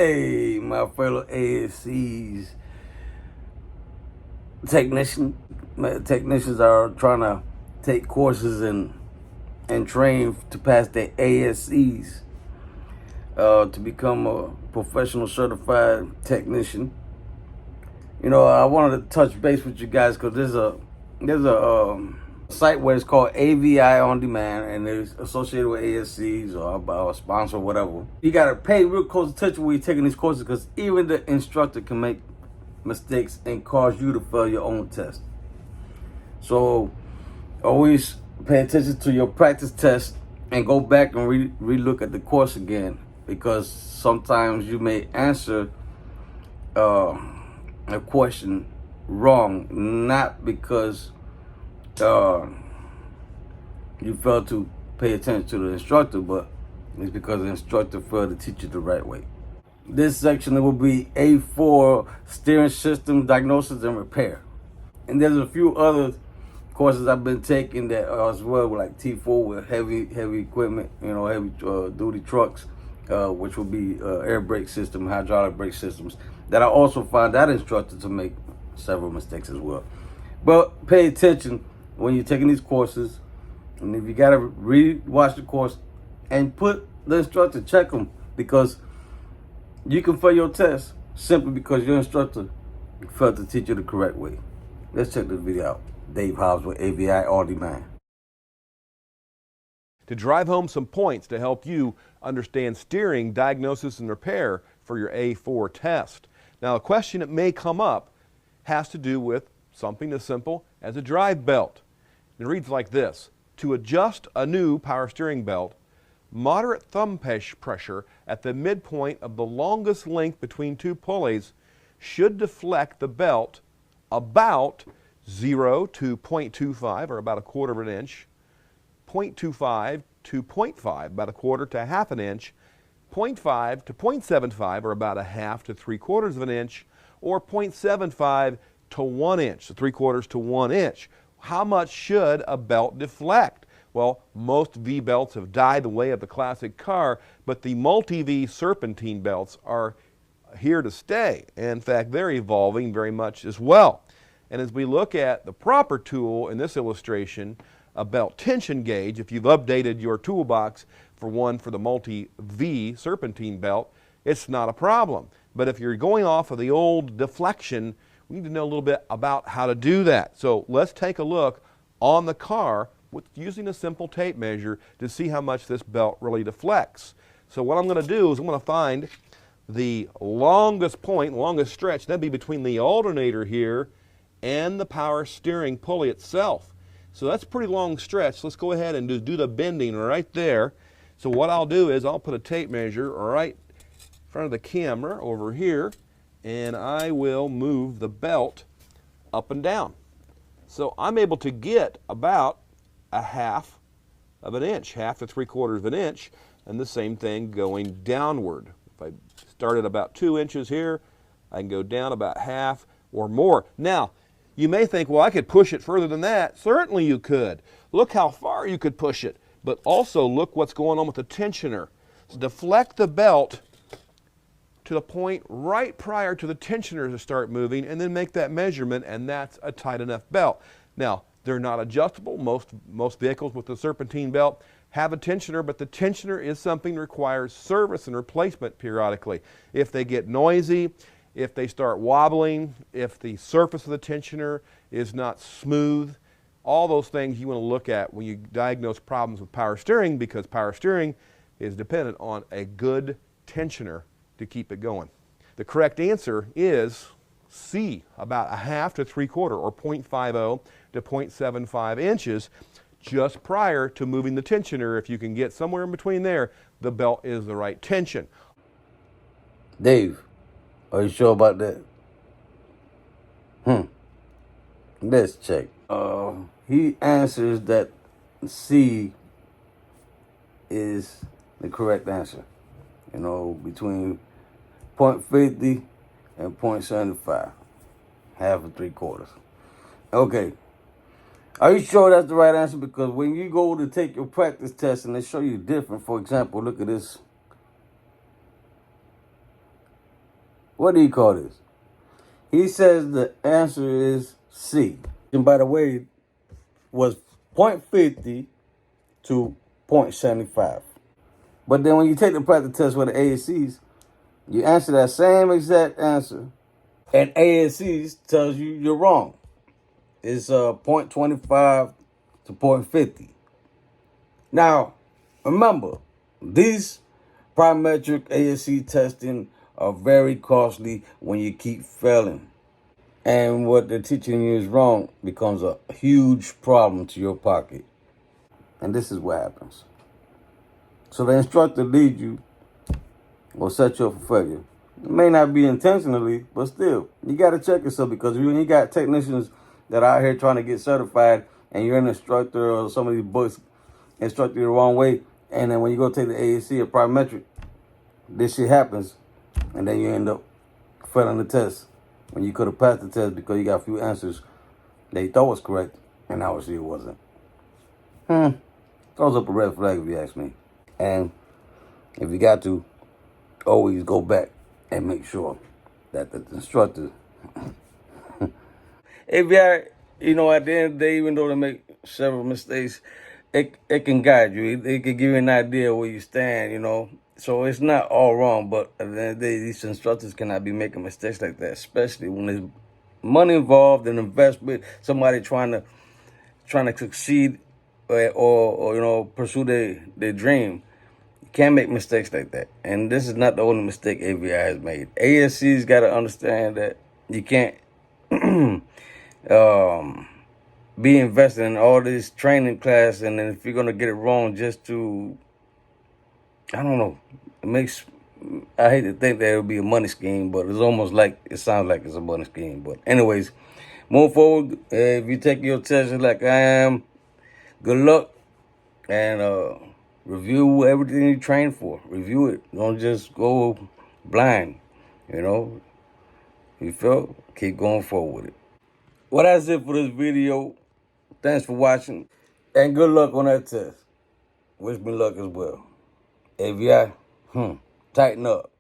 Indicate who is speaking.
Speaker 1: Hey, my fellow ASEs technicians are trying to take courses and train to pass their ASEs to become a professional certified technician. I wanted to touch base with you guys because there's a site where it's called AVI On Demand, and it's associated with ASCs or a sponsor or whatever. You got to pay real close attention when you're taking these courses because even the instructor can make mistakes and cause you to fail your own test. So always pay attention to your practice test and go back and re-look at the course again, because sometimes you may answer a question wrong, not because you failed to pay attention to the instructor, but it's because the instructor failed to teach you the right way. This section will be A4 steering system diagnosis and repair. And there's a few other courses I've been taking that as well, like T4 with heavy equipment, heavy duty trucks, which will be air brake system, hydraulic brake systems, that I also find that instructor to make several mistakes as well. But pay attention when you're taking these courses, and if you gotta re-watch the course and put the instructor, check them, because you can fail your test simply because your instructor failed to teach you the correct way. Let's check this video out. Dave Hobbs with AVI On Demand.
Speaker 2: To drive home some points to help you understand steering, diagnosis, and repair for your A4 test. Now, a question that may come up has to do with something as simple as a drive belt. It reads like this: to adjust a new power steering belt, moderate thumb pressure at the midpoint of the longest length between two pulleys should deflect the belt about 0 to 0.25, or about a quarter of an inch, 0.25 to 0.5, about a quarter to half an inch, 0.5 to 0.75, or about a half to 3/4 of an inch, or 0.75 to 1 inch, so 3/4 to 1 inch. How much should a belt deflect? Well, most V belts have died the way of the classic car, but the multi-V serpentine belts are here to stay. In fact, they're evolving very much as well. And as we look at the proper tool in this illustration, a belt tension gauge, if you've updated your toolbox for the multi-V serpentine belt, it's not a problem. But if you're going off of the old deflection, we need to know a little bit about how to do that. So let's take a look on the car with using a simple tape measure to see how much this belt really deflects. So what I'm going to do is I'm going to find the longest point, longest stretch. That'd be between the alternator here and the power steering pulley itself. So that's a pretty long stretch. Let's go ahead and do the bending right there. So what I'll do is I'll put a tape measure right in front of the camera over here, and I will move the belt up and down. So I'm able to get about a half of an inch, half to 3/4 of an inch, and the same thing going downward. If I start at about 2 inches here, I can go down about half or more. Now, you may think, well, I could push it further than that. Certainly you could. Look how far you could push it, but also look what's going on with the tensioner. So deflect the belt to the point right prior to the tensioner to start moving, and then make that measurement, and that's a tight enough belt. Now, they're not adjustable. Most vehicles with the serpentine belt have a tensioner, but the tensioner is something that requires service and replacement periodically. If they get noisy, if they start wobbling, if the surface of the tensioner is not smooth, all those things you want to look at when you diagnose problems with power steering, because power steering is dependent on a good tensioner to keep it going. The correct answer is C, about a half to 3/4, or 0.50 to 0.75 inches just prior to moving the tensioner. If you can get somewhere in between there, the belt is the right tension.
Speaker 1: Dave, are you sure about that? Let's check. He answers that C is the correct answer. Between 0.50 and 0.75, half or 3/4. Okay. Are you sure that's the right answer? Because when you go to take your practice test and they show you different, for example, look at this What do you call this? He says the answer is C. And by the way, was 0.50 to 0.75. But then when you take the practice test with the ASEs, you answer that same exact answer, and ASEs tells you you're wrong. It's 0.25 to 0.50. Now, remember, these Prometric ASE testing are very costly when you keep failing. And what they're teaching you is wrong becomes a huge problem to your pocket. And this is what happens. So the instructor leads you or set you up for failure. It may not be intentionally, but still, you got to check yourself, because when you got technicians that are out here trying to get certified and you're an instructor or some of these books instruct you the wrong way, and then when you go take the ASE or Prometric, this shit happens, and then you end up failing the test when you could have passed the test because you got a few answers that you thought was correct, and obviously it wasn't. Throws up a red flag if you ask me. And if you got to, always go back and make sure that the instructor, if you're, at the end of the day, even though they make several mistakes, it can guide you. It can give you an idea where you stand, So it's not all wrong, but at the end of the day, these instructors cannot be making mistakes like that, especially when there's money involved and investment, somebody trying to succeed or pursue their dream. You can't make mistakes like that. And this is not the only mistake AVI has made. ASC's got to understand that you can't be invested in all this training class, and then if you're going to get it wrong just to, I don't know, I hate to think that it would be a money scheme, but it sounds like it's a money scheme. But anyways, move forward. If you take your test like I am, good luck, and review everything you train for. Review it. Don't just go blind, You feel? Keep going forward with it. Well, that's it for this video. Thanks for watching, and good luck on that test. Wish me luck as well. AVI, tighten up.